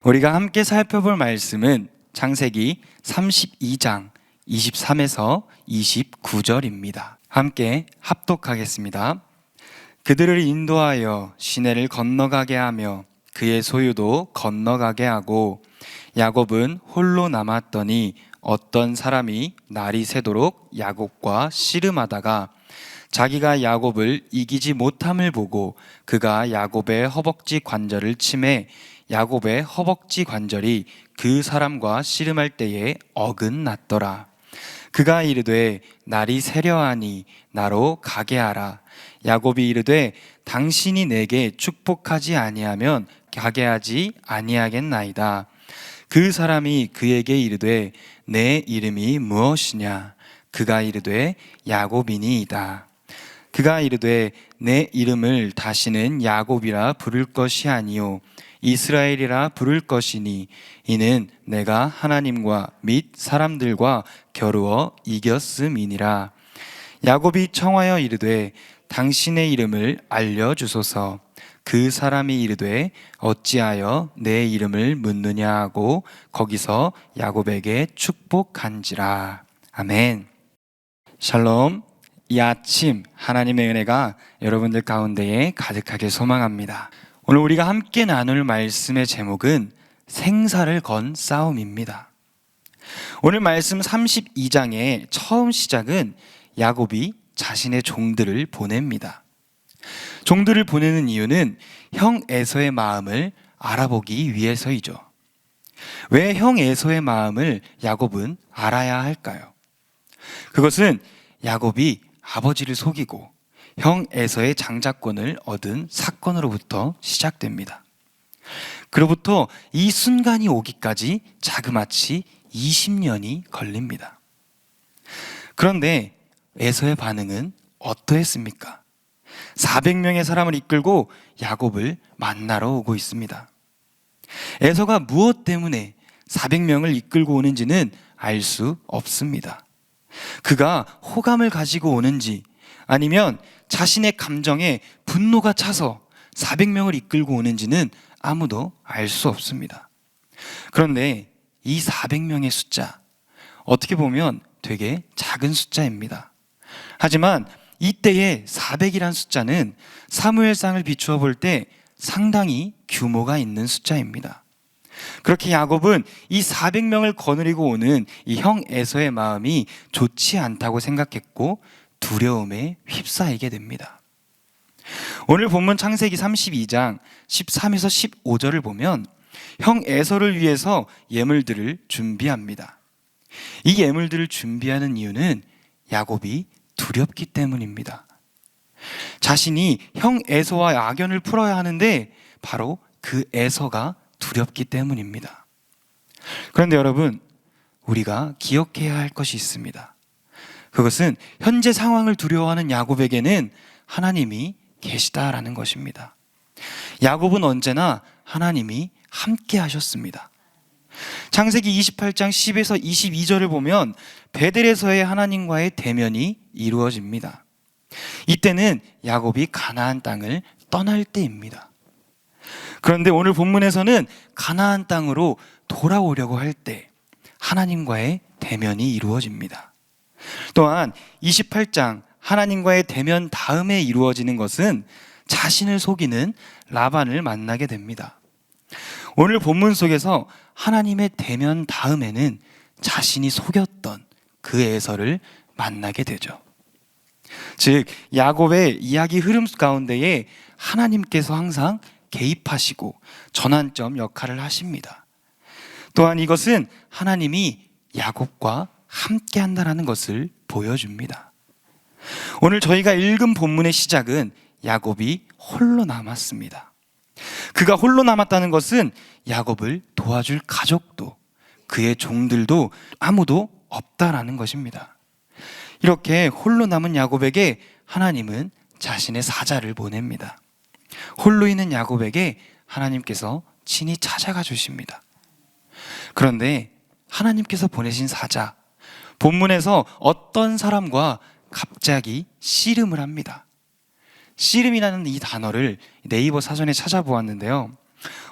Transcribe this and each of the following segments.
우리가 함께 살펴볼 말씀은 창세기 32장 23에서 29절입니다. 함께 합독하겠습니다. 그들을 인도하여 시내를 건너가게 하며 그의 소유도 건너가게 하고 야곱은 홀로 남았더니 어떤 사람이 날이 새도록 야곱과 씨름하다가 자기가 야곱을 이기지 못함을 보고 그가 야곱의 허벅지 관절을 치매 야곱의 허벅지 관절이 그 사람과 씨름할 때에 어긋났더라. 그가 이르되 날이 새려하니 나로 가게 하라. 야곱이 이르되 당신이 내게 축복하지 아니하면 가게 하지 아니하겠나이다. 그 사람이 그에게 이르되 내 이름이 무엇이냐? 그가 이르되 야곱이니이다. 그가 이르되 내 이름을 다시는 야곱이라 부를 것이 아니요 이스라엘이라 부를 것이니 이는 내가 하나님과 및 사람들과 겨루어 이겼음이니라. 야곱이 청하여 이르되 당신의 이름을 알려주소서. 그 사람이 이르되 어찌하여 내 이름을 묻느냐 하고 거기서 야곱에게 축복한지라. 아멘. 샬롬. 이 아침 하나님의 은혜가 여러분들 가운데에 가득하게 소망합니다. 오늘 우리가 함께 나눌 말씀의 제목은 생사를 건 싸움입니다. 오늘 말씀 32장의 처음 시작은 야곱이 자신의 종들을 보냅니다. 종들을 보내는 이유는 형 에서의 마음을 알아보기 위해서이죠. 왜 형 에서의 마음을 야곱은 알아야 할까요? 그것은 야곱이 아버지를 속이고 형 에서의 장자권을 얻은 사건으로부터 시작됩니다. 그로부터 이 순간이 오기까지 자그마치 20년이 걸립니다. 그런데 에서의 반응은 어떠했습니까? 400명의 사람을 이끌고 야곱을 만나러 오고 있습니다. 에서가 무엇 때문에 400명을 이끌고 오는지는 알 수 없습니다. 그가 호감을 가지고 오는지 아니면 자신의 감정에 분노가 차서 400명을 이끌고 오는지는 아무도 알 수 없습니다. 그런데 이 400명의 숫자, 어떻게 보면 되게 작은 숫자입니다. 하지만 이때의 400이란 숫자는 사무엘상을 비추어 볼 때 상당히 규모가 있는 숫자입니다. 그렇게 야곱은 이 400명을 거느리고 오는 이 형 에서의 마음이 좋지 않다고 생각했고 두려움에 휩싸이게 됩니다. 오늘 본문 창세기 32장 13에서 15절을 보면 형 에서를 위해서 예물들을 준비합니다. 이 예물들을 준비하는 이유는 야곱이 두렵기 때문입니다. 자신이 형 에서와 악연을 풀어야 하는데 바로 그 에서가 두렵기 때문입니다. 그런데 여러분, 우리가 기억해야 할 것이 있습니다. 그것은 현재 상황을 두려워하는 야곱에게는 하나님이 계시다라는 것입니다. 야곱은 언제나 하나님이 함께 하셨습니다. 창세기 28장 10에서 22절을 보면 베델에서의 하나님과의 대면이 이루어집니다. 이때는 야곱이 가나안 땅을 떠날 때입니다. 그런데 오늘 본문에서는 가나안 땅으로 돌아오려고 할 때 하나님과의 대면이 이루어집니다. 또한 28장 하나님과의 대면 다음에 이루어지는 것은 자신을 속이는 라반을 만나게 됩니다. 오늘 본문 속에서 하나님의 대면 다음에는 자신이 속였던 그 에서를 만나게 되죠. 즉 야곱의 이야기 흐름 가운데에 하나님께서 항상 개입하시고 전환점 역할을 하십니다. 또한 이것은 하나님이 야곱과 함께 한다는 것을 보여줍니다. 오늘 저희가 읽은 본문의 시작은 야곱이 홀로 남았습니다. 그가 홀로 남았다는 것은 야곱을 도와줄 가족도 그의 종들도 아무도 없다라는 것입니다. 이렇게 홀로 남은 야곱에게 하나님은 자신의 사자를 보냅니다. 홀로 있는 야곱에게 하나님께서 친히 찾아가 주십니다. 그런데 하나님께서 보내신 사자, 본문에서 어떤 사람과 갑자기 씨름을 합니다. 씨름이라는 이 단어를 네이버 사전에 찾아보았는데요,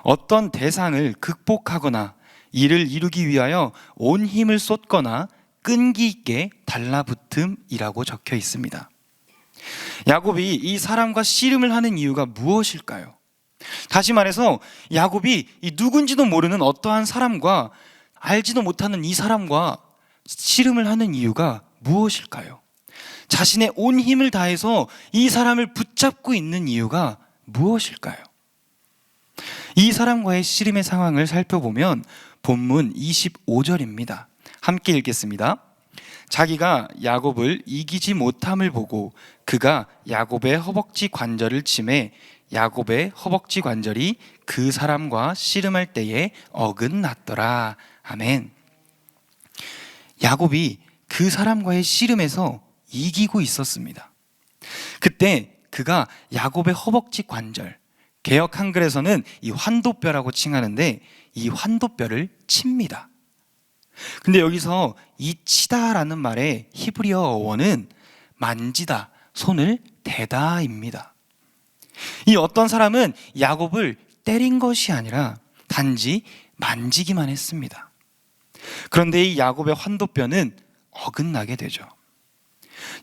어떤 대상을 극복하거나 이를 이루기 위하여 온 힘을 쏟거나 끈기 있게 달라붙음이라고 적혀 있습니다. 야곱이 이 사람과 씨름을 하는 이유가 무엇일까요? 다시 말해서 야곱이 이 누군지도 모르는 어떠한 사람과 알지도 못하는 이 사람과 씨름을 하는 이유가 무엇일까요? 자신의 온 힘을 다해서 이 사람을 붙잡고 있는 이유가 무엇일까요? 이 사람과의 씨름의 상황을 살펴보면 본문 25절입니다. 함께 읽겠습니다. 자기가 야곱을 이기지 못함을 보고 그가 야곱의 허벅지 관절을 치매 야곱의 허벅지 관절이 그 사람과 씨름할 때에 어긋났더라. 아멘. 야곱이 그 사람과의 씨름에서 이기고 있었습니다. 그때 그가 야곱의 허벅지 관절, 개역 한글에서는 이 환도뼈라고 칭하는데 이 환도뼈를 칩니다. 근데 여기서 이 치다라는 말의 히브리어 어원은 만지다, 손을 대다입니다. 이 어떤 사람은 야곱을 때린 것이 아니라 단지 만지기만 했습니다. 그런데 이 야곱의 환도뼈는 어긋나게 되죠.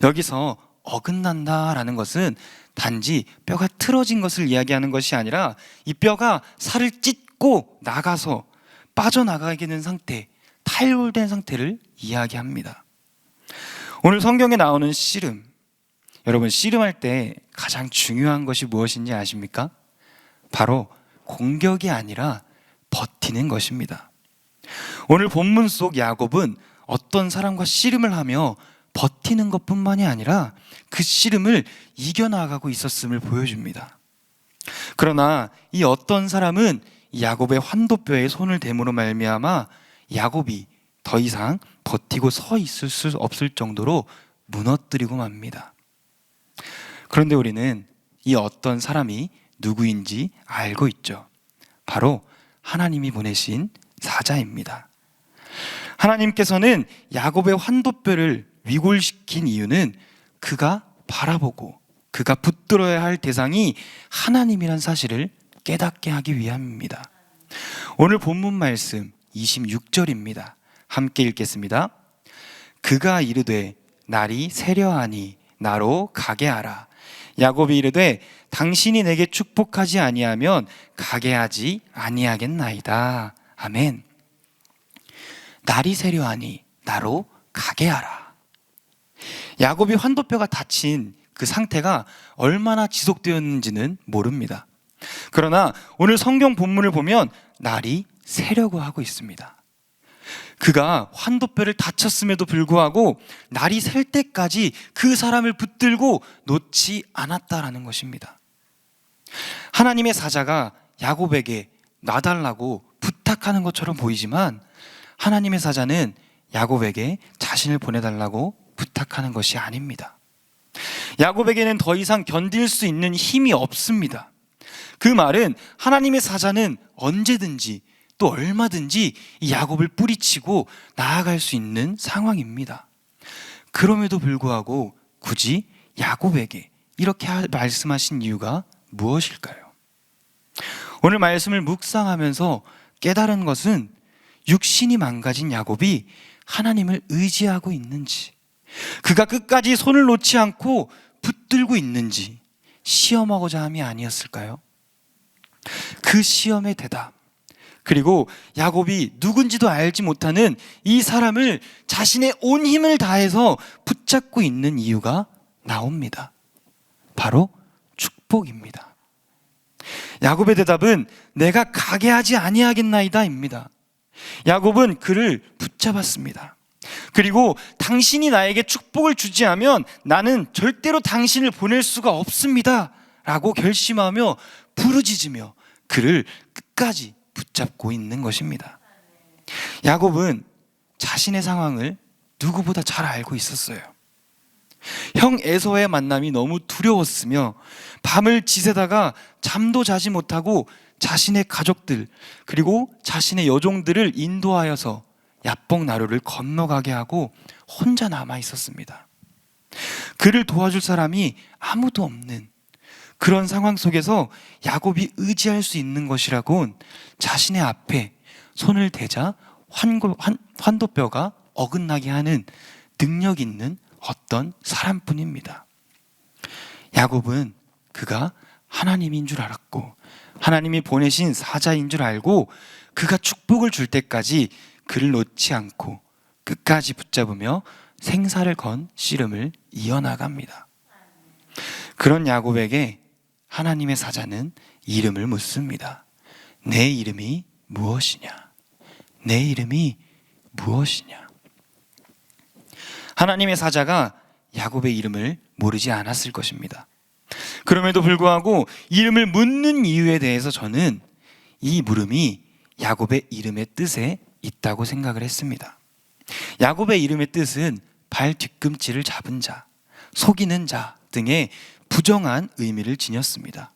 여기서 어긋난다라는 것은 단지 뼈가 틀어진 것을 이야기하는 것이 아니라 이 뼈가 살을 찢고 나가서 빠져나가게 된 상태, 타율된 상태를 이야기합니다. 오늘 성경에 나오는 씨름, 여러분 씨름할 때 가장 중요한 것이 무엇인지 아십니까? 바로 공격이 아니라 버티는 것입니다. 오늘 본문 속 야곱은 어떤 사람과 씨름을 하며 버티는 것뿐만이 아니라 그 씨름을 이겨나가고 있었음을 보여줍니다. 그러나 이 어떤 사람은 야곱의 환도뼈에 손을 댐으로 말미암아 야곱이 더 이상 버티고 서 있을 수 없을 정도로 무너뜨리고 맙니다. 그런데 우리는 이 어떤 사람이 누구인지 알고 있죠. 바로 하나님이 보내신 사자입니다. 하나님께서는 야곱의 환도뼈를 위골시킨 이유는 그가 바라보고 그가 붙들어야 할 대상이 하나님이란 사실을 깨닫게 하기 위함입니다. 오늘 본문 말씀 26절입니다. 함께 읽겠습니다. 그가 이르되 날이 새려하니 나로 가게 하라. 야곱이 이르되 당신이 내게 축복하지 아니하면 가게 하지 아니하겠나이다. 아멘. 날이 새려하니 나로 가게 하라. 야곱이 환도뼈가 다친 그 상태가 얼마나 지속되었는지는 모릅니다. 그러나 오늘 성경 본문을 보면 날이 새려고 하고 있습니다. 그가 환도뼈를 다쳤음에도 불구하고 날이 셀 때까지 그 사람을 붙들고 놓지 않았다라는 것입니다. 하나님의 사자가 야곱에게 놔달라고 부탁하는 것처럼 보이지만 하나님의 사자는 야곱에게 자신을 보내달라고 부탁하는 것이 아닙니다. 야곱에게는 더 이상 견딜 수 있는 힘이 없습니다. 그 말은 하나님의 사자는 언제든지 또 얼마든지 이 야곱을 뿌리치고 나아갈 수 있는 상황입니다. 그럼에도 불구하고 굳이 야곱에게 이렇게 말씀하신 이유가 무엇일까요? 오늘 말씀을 묵상하면서 깨달은 것은 육신이 망가진 야곱이 하나님을 의지하고 있는지, 그가 끝까지 손을 놓지 않고 붙들고 있는지 시험하고자 함이 아니었을까요? 그 시험의 대답, 그리고 야곱이 누군지도 알지 못하는 이 사람을 자신의 온 힘을 다해서 붙잡고 있는 이유가 나옵니다. 바로 축복입니다. 야곱의 대답은 내가 가게 하지 아니하겠나이다입니다. 야곱은 그를 붙잡았습니다. 그리고 당신이 나에게 축복을 주지 않으면 나는 절대로 당신을 보낼 수가 없습니다 라고 결심하며 부르짖으며 그를 끝까지 붙잡고 있는 것입니다. 야곱은 자신의 상황을 누구보다 잘 알고 있었어요. 형 에서의 만남이 너무 두려웠으며 밤을 지새다가 잠도 자지 못하고 자신의 가족들 그리고 자신의 여종들을 인도하여서 야복 나루를 건너가게 하고 혼자 남아 있었습니다. 그를 도와줄 사람이 아무도 없는 그런 상황 속에서 야곱이 의지할 수 있는 것이라곤 자신의 앞에 손을 대자 환도뼈가 어긋나게 하는 능력 있는 어떤 사람뿐입니다. 야곱은 그가 하나님인 줄 알았고 하나님이 보내신 사자인 줄 알고 그가 축복을 줄 때까지 그를 놓지 않고 끝까지 붙잡으며 생사를 건 씨름을 이어나갑니다. 그런 야곱에게 하나님의 사자는 이름을 묻습니다. 내 이름이 무엇이냐? 내 이름이 무엇이냐? 하나님의 사자가 야곱의 이름을 모르지 않았을 것입니다. 그럼에도 불구하고 이름을 묻는 이유에 대해서 저는 이 물음이 야곱의 이름의 뜻에 있다고 생각을 했습니다. 야곱의 이름의 뜻은 발 뒤꿈치를 잡은 자, 속이는 자 등의 부정한 의미를 지녔습니다.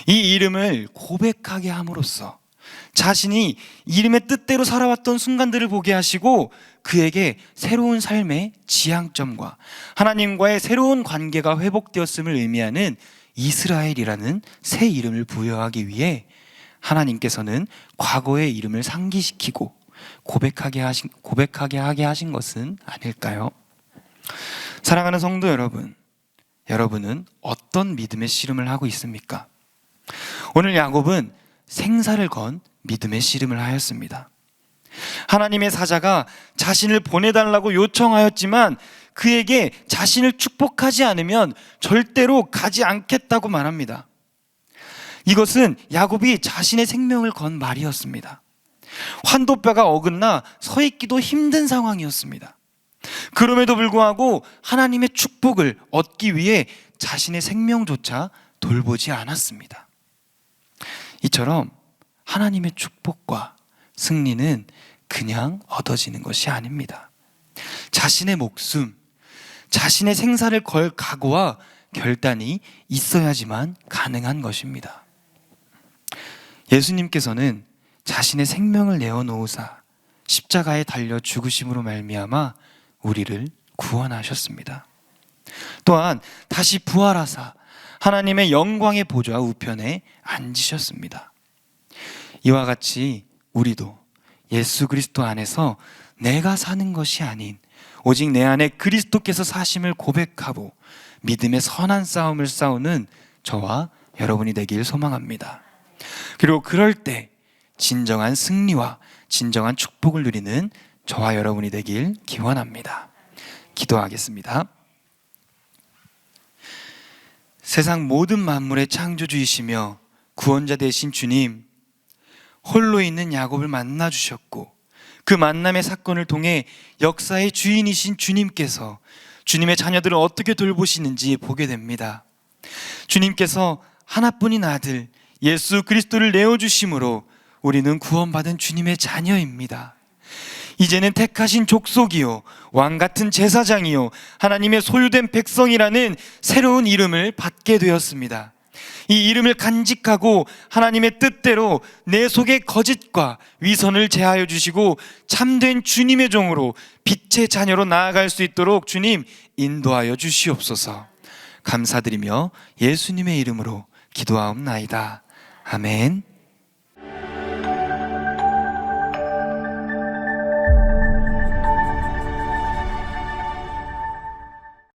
이 이름을 고백하게 함으로써 자신이 이름의 뜻대로 살아왔던 순간들을 보게 하시고 그에게 새로운 삶의 지향점과 하나님과의 새로운 관계가 회복되었음을 의미하는 이스라엘이라는 새 이름을 부여하기 위해 하나님께서는 과거의 이름을 상기시키고 고백하게 하신 것은 아닐까요? 사랑하는 성도 여러분, 여러분은 어떤 믿음의 씨름을 하고 있습니까? 오늘 야곱은 생사를 건 믿음의 씨름을 하였습니다. 하나님의 사자가 자신을 보내달라고 요청하였지만 그에게 자신을 축복하지 않으면 절대로 가지 않겠다고 말합니다. 이것은 야곱이 자신의 생명을 건 말이었습니다. 환도뼈가 어긋나 서 있기도 힘든 상황이었습니다. 그럼에도 불구하고 하나님의 축복을 얻기 위해 자신의 생명조차 돌보지 않았습니다. 이처럼 하나님의 축복과 승리는 그냥 얻어지는 것이 아닙니다. 자신의 목숨, 자신의 생사를 걸 각오와 결단이 있어야지만 가능한 것입니다. 예수님께서는 자신의 생명을 내어놓으사 십자가에 달려 죽으심으로 말미암아 우리를 구원하셨습니다. 또한 다시 부활하사 하나님의 영광의 보좌 우편에 앉으셨습니다. 이와 같이 우리도 예수 그리스도 안에서 내가 사는 것이 아닌 오직 내 안에 그리스도께서 사심을 고백하고 믿음의 선한 싸움을 싸우는 저와 여러분이 되길 소망합니다. 그리고 그럴 때 진정한 승리와 진정한 축복을 누리는 저와 여러분이 되길 기원합니다. 기도하겠습니다. 세상 모든 만물의 창조주이시며 구원자 되신 주님, 홀로 있는 야곱을 만나 주셨고 그 만남의 사건을 통해 역사의 주인이신 주님께서 주님의 자녀들을 어떻게 돌보시는지 보게 됩니다. 주님께서 하나뿐인 아들 예수 그리스도를 내어주심으로 우리는 구원받은 주님의 자녀입니다. 이제는 택하신 족속이요 왕같은 제사장이요 하나님의 소유된 백성이라는 새로운 이름을 받게 되었습니다. 이 이름을 간직하고 하나님의 뜻대로 내 속의 거짓과 위선을 제하여 주시고 참된 주님의 종으로 빛의 자녀로 나아갈 수 있도록 주님 인도하여 주시옵소서. 감사드리며 예수님의 이름으로 기도하옵나이다. 아멘.